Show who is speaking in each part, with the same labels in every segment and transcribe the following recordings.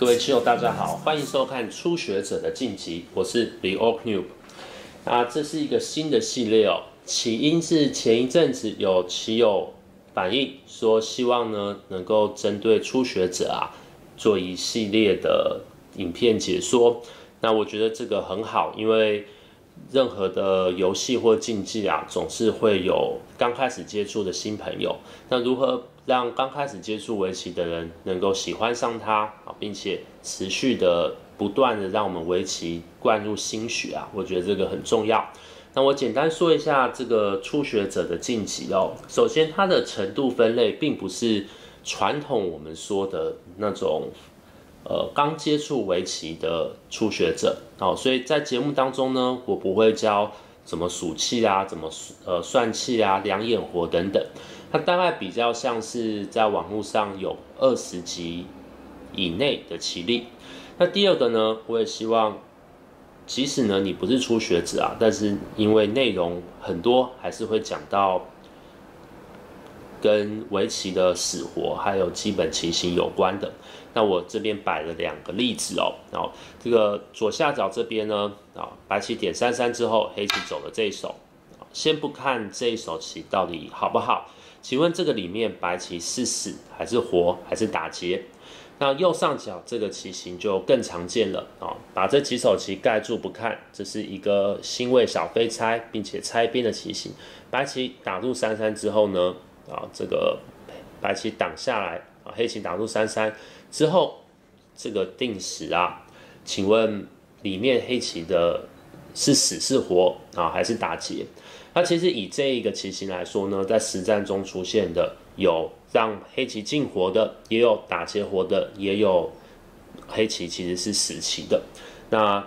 Speaker 1: 各位亲友大家好，欢迎收看初学者的晋级，我是 The Oak Noob。那这是一个新的系列哦，起因是前一阵子有棋友反映说，希望呢能够针对初学者做一系列的影片解说。那我觉得这个很好，因为任何的游戏或竞技总是会有刚开始接触的新朋友。那如何让刚开始接触围棋的人能够喜欢上它并且持续的不断的让我们围棋灌入心血我觉得这个很重要。那我简单说一下这个初学者的晋级哦。首先，它的程度分类并不是传统我们说的那种刚接触围棋的初学者所以在节目当中呢，我不会教怎么数气怎么算气量眼活等等。它大概比较像是在网络上有20级以内的棋力。那第二个呢，我也希望，即使呢你不是初学者但是因为内容很多，还是会讲到跟围棋的死活还有基本棋型有关的。那我这边摆了2个例子哦。这个左下角这边呢白棋点33之后，黑棋走了这一手。先不看这一手棋到底好不好，请问这个里面白棋是死还是活还是打劫？那右上角这个棋型就更常见了把这几手棋盖住不看，这是一个星位小飞拆并且拆边的棋型。白棋打入33之后呢这个白棋挡下来黑棋打入33之后，这个定时请问里面黑棋的是死是活还是打劫？那其实以这一个棋型来说呢，在实战中出现的有让黑棋进活的，也有打劫活的，也有黑棋其实是死棋的。那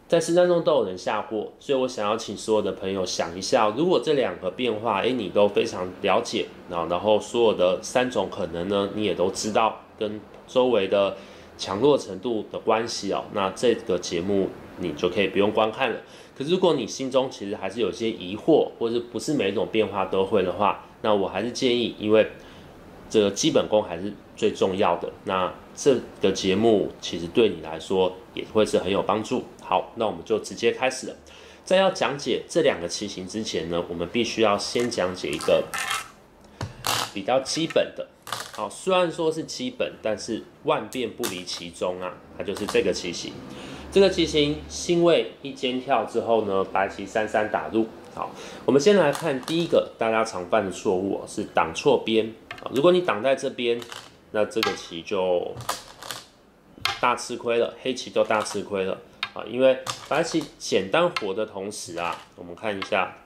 Speaker 1: 在实战中都有人下过，所以我想要请所有的朋友想一下，如果这2个变化你都非常了解然后所有的3种可能呢，你也都知道跟周围的强弱程度的关系那这个节目你就可以不用观看了。可是如果你心中其实还是有些疑惑，或者不是每一种变化都会的话，那我还是建议，因为这个基本功还是最重要的，那这个节目其实对你来说也会是很有帮助。好，那我们就直接开始了。在要讲解这2个棋型之前呢，我们必须要先讲解一个比较基本的。好，虽然说是基本，但是万变不离其宗它就是这个棋型。这个棋型星位一间跳之后呢，白棋33打入。好，我们先来看第一个大家常犯的错误是挡错边。如果你挡在这边，那这个棋就大吃亏了，黑棋就大吃亏了因为白棋简单活的同时我们看一下，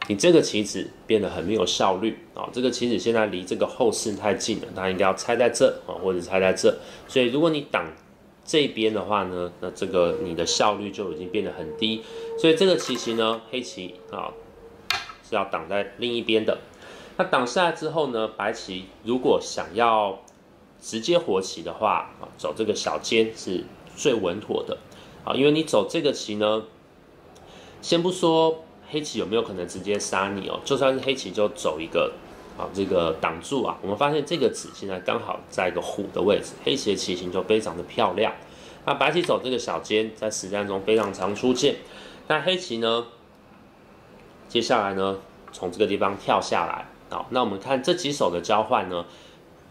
Speaker 1: 你这个棋子变得很没有效率这个棋子现在离这个后室太近了，它应该要拆在这或者拆在这，所以如果你挡这边的话呢，那这个你的效率就已经变得很低。所以这个棋型呢，黑棋是要挡在另一边的。那挡下来之后呢，白棋如果想要直接活棋的话走这个小尖是最稳妥的因为你走这个棋呢，先不说黑棋有没有可能直接杀你就算是黑棋就走一个这个挡住我们发现这个子现在刚好在一个虎的位置，黑棋的棋形就非常的漂亮。那白棋走这个小尖在实战中非常常出现。那黑棋呢，接下来呢从这个地方跳下来那我们看这几手的交换呢，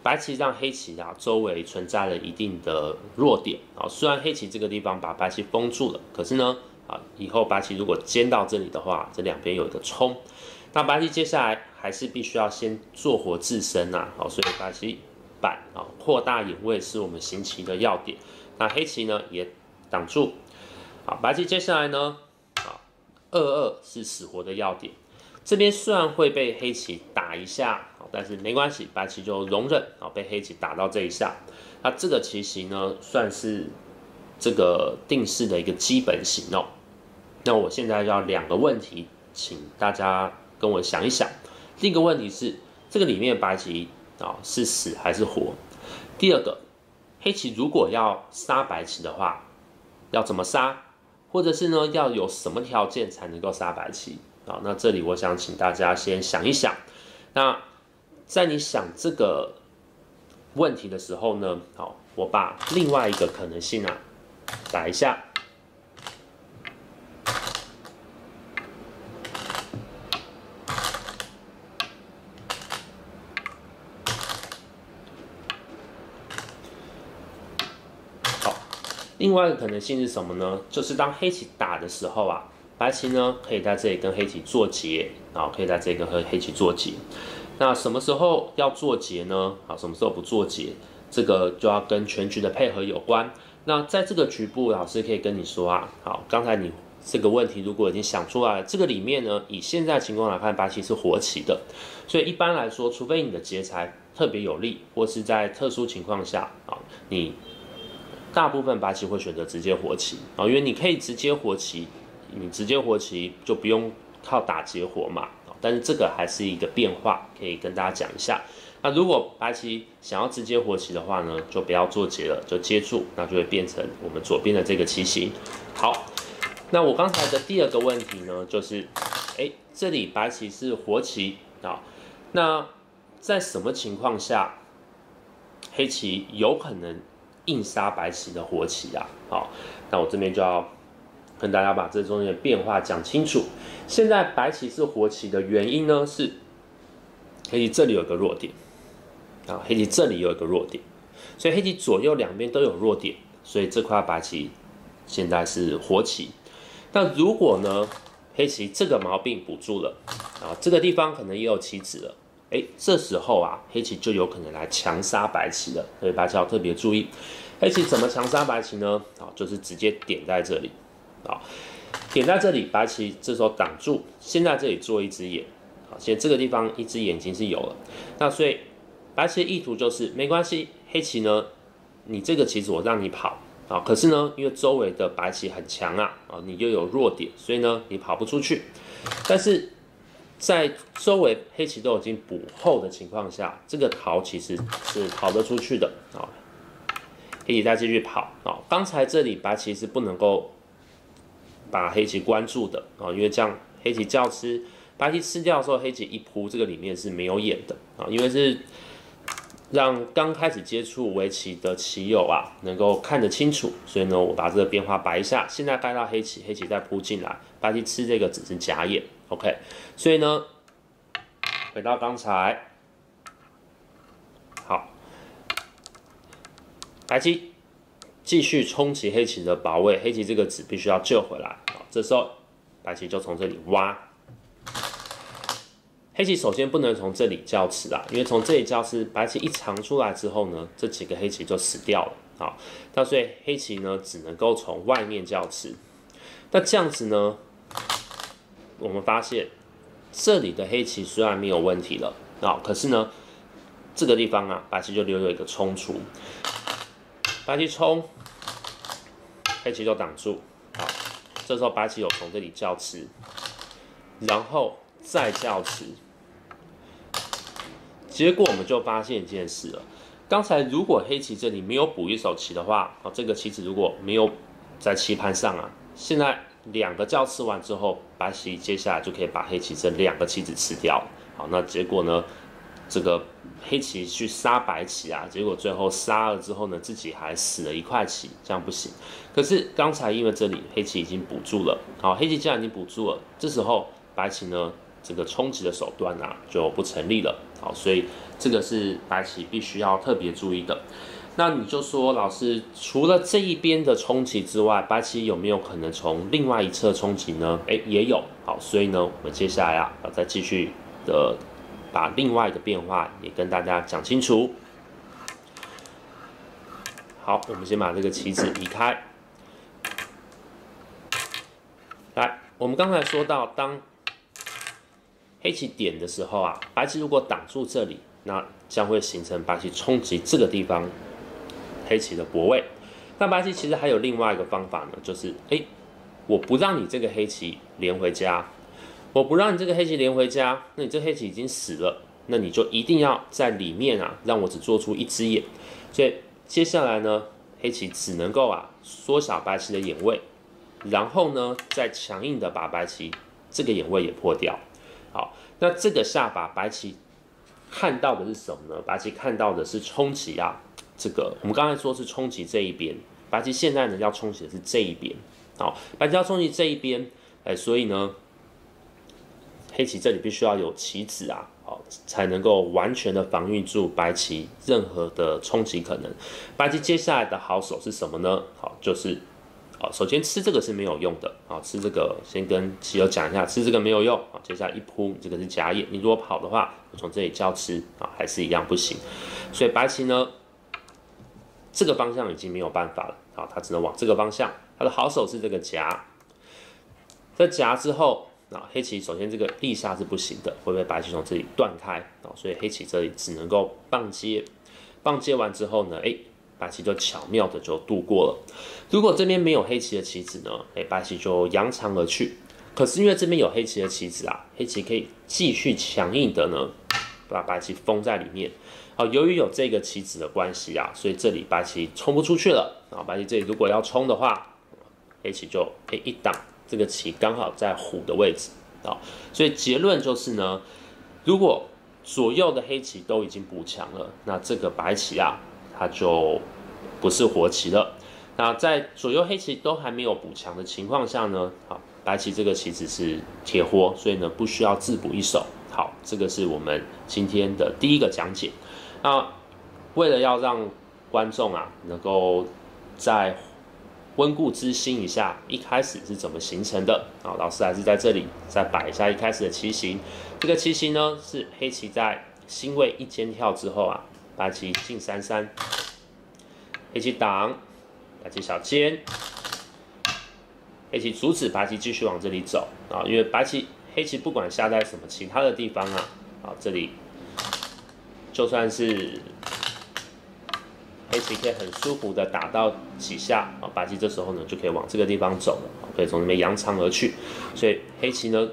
Speaker 1: 白棋让黑棋周围存在了一定的弱点虽然黑棋这个地方把白棋封住了，可是呢以后白棋如果尖到这里的话，这2边有一个冲，那白棋接下来还是必须要先做活自身所以白棋板扩大眼位是我们行棋的要点。那黑棋呢也挡住白棋接下来呢2-2是死活的要点。这边虽然会被黑棋打一下但是没关系，白棋就容忍被黑棋打到这一下。那这个棋型呢算是这个定式的一个基本型那我现在要2个问题，请大家跟我想一想。第一个问题是，这个里面白棋是死还是活？第二个，黑棋如果要杀白棋的话，要怎么杀？或者是呢，要有什么条件才能够杀白棋？那这里我想请大家先想一想。那在你想这个问题的时候呢，我把另外一个可能性啊打一下。好，另外一个可能性是什么呢？就是当黑棋打的时候啊，白棋呢可以在这里跟黑棋做结，然后可以在这里跟黑棋做结。那什么时候要做结呢？好，什么时候不做结？这个就要跟全局的配合有关。那在这个局部，老师可以跟你说啊，好，刚才你这个问题如果已经想出来了，这个里面呢，以现在情况来看，白棋是活棋的，所以一般来说，除非你的劫财特别有利，或是在特殊情况下啊，你大部分白棋会选择直接活棋啊，因为你可以直接活棋，你直接活棋就不用靠打劫活嘛。但是这个还是一个变化，可以跟大家讲一下。那如果白棋想要直接活棋的话呢，就不要做结了，就接住，那就会变成我们左边的这个棋形。好，那我刚才的第二个问题呢，就是这里白棋是活棋啊，那在什么情况下黑棋有可能硬杀白棋的活棋啊？好，那我这边就要跟大家把这中间的变化讲清楚。现在白棋是活棋的原因呢，是黑棋这里有个弱点啊，黑棋这里有一个弱点，所以黑棋左右两边都有弱点，所以这块白棋现在是活棋。那如果呢，黑棋这个毛病补住了啊，这个地方可能也有棋子了，这时候啊，黑棋就有可能来强杀白棋了，所以白棋要特别注意。黑棋怎么强杀白棋呢？啊，就是直接点在这里啊。点在这里，白棋这时候挡住，先在这里做一只眼，好，现在这个地方一只眼睛是有了，那所以白棋的意图就是没关系，黑棋呢，你这个棋子我让你跑啊，可是呢，因为周围的白棋很强啊，你又有弱点，所以呢，你跑不出去。但是在周围黑棋都已经补后的情况下，这个逃其实是逃得出去的啊，黑棋再继续跑啊，刚才这里白棋是不能够把黑棋关住的啊，因为这样黑棋叫吃，白棋吃掉的时候，黑棋一扑，这个里面是没有眼的啊，因为是让刚开始接触围棋的棋友啊能够看得清楚，所以呢，我把这个变化摆一下，现在带到黑棋，黑棋再扑进来，白棋吃这个只是假眼 ，OK， 所以呢，回到刚才，好，白棋继续冲击黑棋的保卫，黑棋这个子必须要救回来。好，这时候白棋就从这里挖。黑棋首先不能从这里叫吃啊，因为从这里叫吃，白棋一长出来之后呢，这几个黑棋就死掉了。好，那所以黑棋呢只能够从外面叫吃。那这样子呢，我们发现这里的黑棋虽然没有问题了啊，可是呢，这个地方啊，白棋就留有一个冲出。白棋冲，黑棋就挡住，好，这时候白棋有从这里叫吃，然后再叫吃，结果我们就发现一件事了。刚才如果黑棋这里没有补一手棋的话，这个棋子如果没有在棋盘上啊，现在两个叫吃完之后，白棋接下来就可以把黑棋这两个棋子吃掉。好，那结果呢？这个黑棋去杀白棋啊，结果最后杀了之后呢，自己还死了一块棋，这样不行。可是刚才因为这里黑棋已经补住了，好，黑棋既然已经补住了，这时候白棋呢，这个冲击的手段啊就不成立了。好，所以这个是白棋必须要特别注意的。那你就说，老师除了这一边的冲击之外，白棋有没有可能从另外一侧冲击呢？也有。好，所以呢，我们接下来啊，要再继续的把另外的变化也跟大家讲清楚。好，我们先把这个棋子移开。来，我们刚才说到，当黑棋点的时候啊，白棋如果挡住这里，那将会形成白棋冲击这个地方黑棋的脖位。那白棋其实还有另外一个方法呢，就是我不让你这个黑棋连回家，我不让你这个黑棋连回家，那你这黑棋已经死了，那你就一定要在里面啊，让我只做出一只眼。所以接下来呢，黑棋只能够啊缩小白棋的眼位，然后呢再强硬的把白棋这个眼位也破掉。好，那这个下法白棋看到的是什么呢？白棋看到的是冲击啊这个，我们刚才说是冲击这一边，白棋现在呢要冲击的是这一边，好，白棋要冲击这一边，所以呢，黑棋这里必须要有棋子啊，好，才能够完全的防御住白棋任何的冲击可能。白棋接下来的好手是什么呢？好，就是首先吃这个是没有用的，吃这个先跟棋友讲一下，吃这个没有用，接下来一扑，这个是假眼，你如果跑的话，从这里交吃还是一样不行，所以白棋呢，这个方向已经没有办法了，它只能往这个方向，它的好手是这个夹，在夹之后，黑棋首先这个立下是不行的，会被白棋从这里断开，所以黑棋这里只能够棒接，棒接完之后呢，白棋就巧妙的就度过了。如果这边没有黑棋的棋子呢，白棋就扬长而去。可是因为这边有黑棋的棋子啊，黑棋可以继续强硬的呢，把白棋封在里面。由于有这个棋子的关系啊，所以这里白棋冲不出去了。白棋这里如果要冲的话，黑棋就一挡，这个棋刚好在虎的位置所以结论就是呢，如果左右的黑棋都已经补强了，那这个白棋啊，它就不是活棋了。那在左右黑棋都还没有补强的情况下呢，白棋这个棋子是铁活，所以呢不需要自补一手。好，这个是我们今天的第一个讲解。那为了要让观众啊能够再温故知新一下一开始是怎么形成的，老师还是在这里再摆一下一开始的棋形。这个棋形呢是黑棋在星位一间跳之后啊，白棋进3-3，黑棋挡，白棋小尖，黑棋阻止白棋继续往这里走因为黑棋不管下在什么其他的地方啊，这里就算是黑棋可以很舒服的打到几下白棋这时候呢就可以往这个地方走了，可以从那边扬长而去。所以黑棋呢，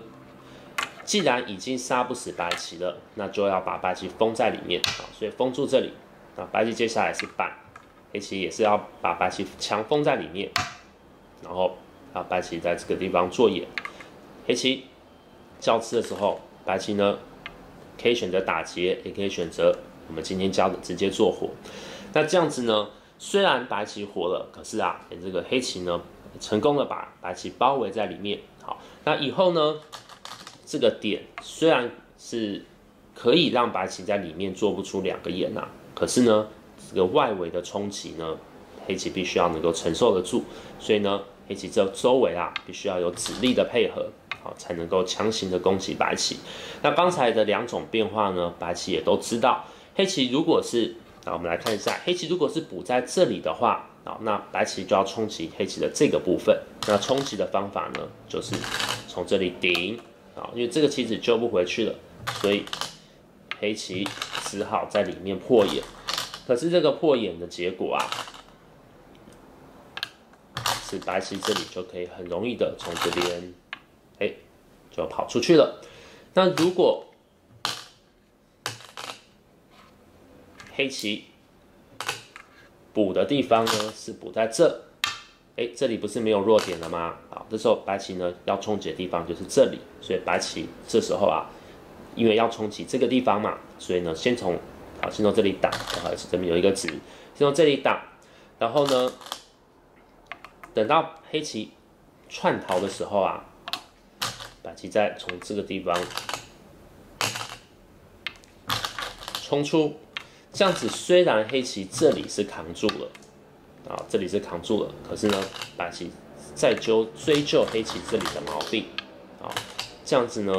Speaker 1: 既然已经杀不死白棋了，那就要把白棋封在里面所以封住这里白棋接下来是板，黑棋也是要把白棋强封在里面，然后白棋在这个地方做眼，黑棋交吃的时候，白棋呢可以选择打劫，也可以选择我们今天教的直接做活。那这样子呢，虽然白棋活了，可是这个黑棋呢成功的把白棋包围在里面。好，那以后呢，这个点虽然是可以让白棋在里面做不出2个眼可是呢，这个外围的冲击呢，黑棋必须要能够承受得住，所以呢，黑棋这周围必须要有子力的配合，才能够强行的攻击白棋。那刚才的2种变化呢，白棋也都知道。黑棋如果是我们来看一下，黑棋如果是补在这里的话，那白棋就要冲击黑棋的这个部分。那冲击的方法呢，就是从这里顶因为这个棋子救不回去了，所以黑棋只好在里面破眼。可是这个破眼的结果是白棋这里就可以很容易的从这边就跑出去了。那如果黑棋补的地方呢是补在这，这里不是没有弱点了吗？这时候白棋呢要冲击的地方就是这里，所以白棋这时候因为要冲击这个地方嘛，所以呢先从这里挡，不好意思，这边有一个子，先从这里挡，然后呢，等到黑棋串逃的时候白棋再从这个地方冲出。这样子虽然黑棋这里是扛住了这里是扛住了，可是呢，白棋再追究黑棋这里的毛病这样子呢，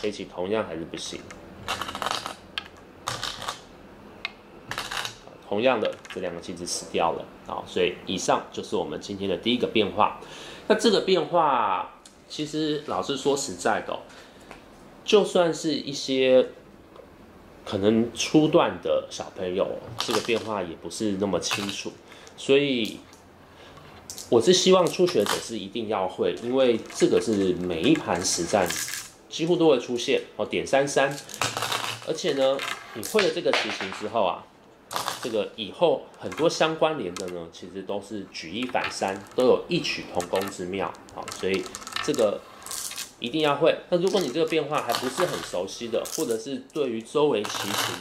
Speaker 1: 黑棋同样还是不行。同样的，这2个棋子死掉了所以以上就是我们今天的第一个变化。那这个变化，其实老师说实在的就算是一些可能初段的小朋友，这个变化也不是那么清楚，所以我是希望初学者是一定要会，因为这个是每一盘实战几乎都会出现点3-3，而且呢，你会了这个棋形之后这个以后很多相关联的呢，其实都是举一反三，都有异曲同工之妙所以这个一定要会。那如果你这个变化还不是很熟悉的，或者是对于周围棋形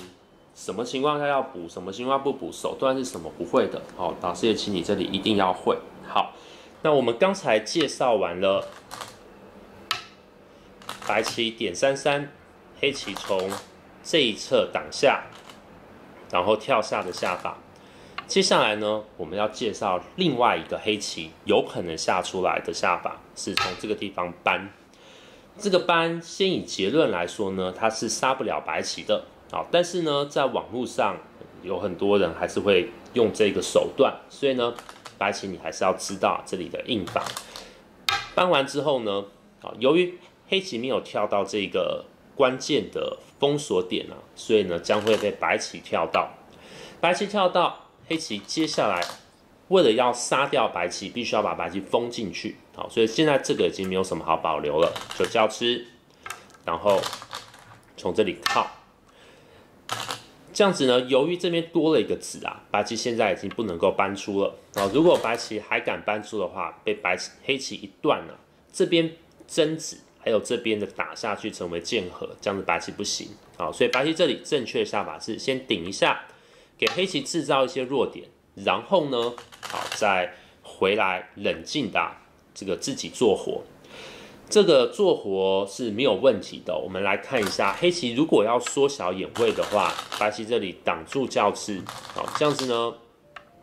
Speaker 1: 什么情况下要补，什么情况不补，手段是什么不会的，好，老师也请你这里一定要会。好，那我们刚才介绍完了白棋点33，黑棋从这一侧挡下，然后跳下的下法。接下来呢，我们要介绍另外一个黑棋有可能下出来的下法，是从这个地方搬。这个搬，先以结论来说呢，它是杀不了白棋的。好，但是呢，在网络上有很多人还是会用这个手段，所以呢，白棋你还是要知道这里的应法。搬完之后呢，由于黑棋没有跳到这个关键的封锁点啊，所以呢，将会被白棋跳到。白棋跳到，黑棋接下来为了要杀掉白棋，必须要把白棋封进去。好，所以现在这个已经没有什么好保留了，就交吃，然后从这里靠。这样子呢，由于这边多了一个子啊，白棋现在已经不能够搬出了。如果白棋还敢搬出的话，被黑棋一断了，这边争子还有这边的打下去成为剑合，这样子白棋不行。好，所以白棋这里正确的下法是先顶一下，给黑棋制造一些弱点，然后呢，好再回来冷静的这个自己做活。这个做活是没有问题的。我们来看一下，黑棋如果要缩小眼位的话，白棋这里挡住教吃，好，这样子呢，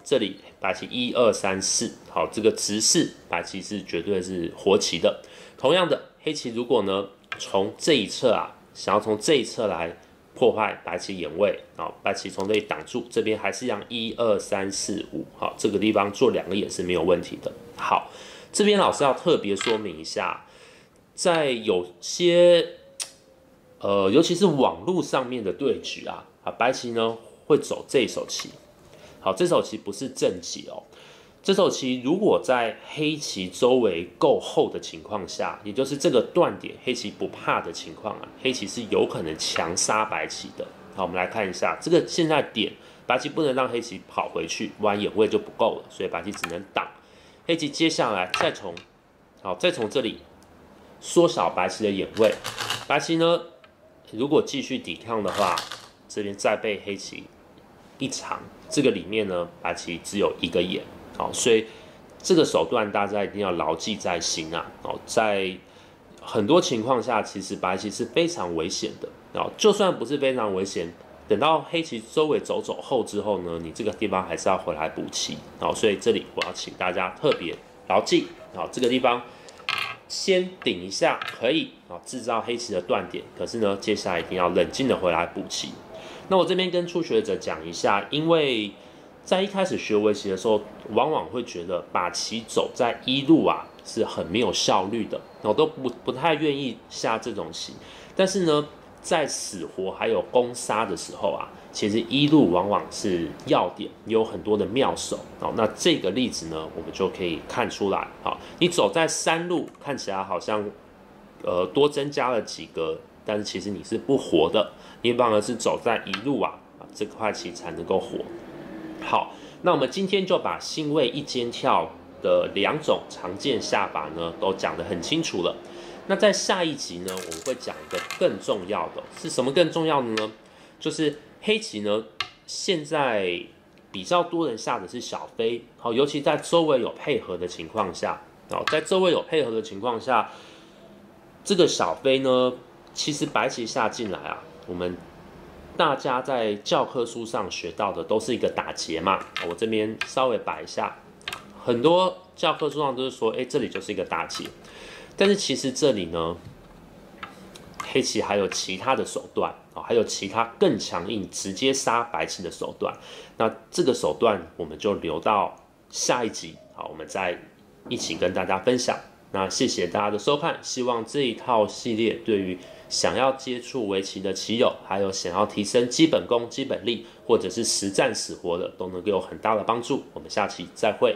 Speaker 1: 这里白棋1、2、3、4，好，这个直4白棋是绝对是活棋的。同样的，黑棋如果呢从这一侧啊，想要从这一侧来破坏白棋眼位，好，白棋从这里挡住，这边还是一样1、2、3、4、5，好，这个地方做2个眼是没有问题的。好，这边老师要特别说明一下。在有些尤其是网络上面的对局啊，白棋呢会走这手棋。好，这手棋不是正棋哦。这手棋如果在黑棋周围够厚的情况下，也就是这个断点黑棋不怕的情况啊，黑棋是有可能强杀白棋的。好，我们来看一下这个现在点，白棋不能让黑棋跑回去，不然眼位就不够了，所以白棋只能挡。黑棋接下来再从这里。缩小白棋的眼位，白棋呢，如果继续抵抗的话，这边再被黑棋一长，这个里面呢，白棋只有1个眼，好，所以这个手段大家一定要牢记在心啊！哦，在很多情况下，其实白棋是非常危险的，哦，就算不是非常危险，等到黑棋周围走后之后呢，你这个地方还是要回来补棋，好，所以这里我要请大家特别牢记，好，这个地方。先顶一下可以啊，制造黑棋的断点。可是呢，接下来一定要冷静的回来补棋。那我这边跟初学者讲一下，因为在一开始学围棋的时候，往往会觉得把棋走在1路啊是很没有效率的，我都不太愿意下这种棋。但是呢，在死活还有攻杀的时候啊，其实1路往往是要点，有很多的妙手。好，那这个例子呢，我们就可以看出来。好，你走在3路，看起来好像多增加了几个，但是其实你是不活的，你反而是走在1路啊，这块棋才能够活。好，那我们今天就把心位一间跳的2种常见下法呢，都讲得很清楚了。那在下一集呢，我们会讲一个更重要的，是什么更重要的呢？就是黑棋呢，现在比较多人下的是小飞，好，尤其在周围有配合的情况下，在周围有配合的情况下，这个小飞呢，其实白棋下进来啊，我们大家在教科书上学到的都是一个打劫嘛，我这边稍微摆一下，很多教科书上都是说，这里就是一个打劫。但是其实这里呢，黑棋还有其他的手段，还有其他更强硬、直接杀白棋的手段。那这个手段我们就留到下一集，好，我们再一起跟大家分享。那谢谢大家的收看，希望这一套系列对于想要接触围棋的棋友，还有想要提升基本功、基本力，或者是实战死活的，都能够有很大的帮助。我们下期再会。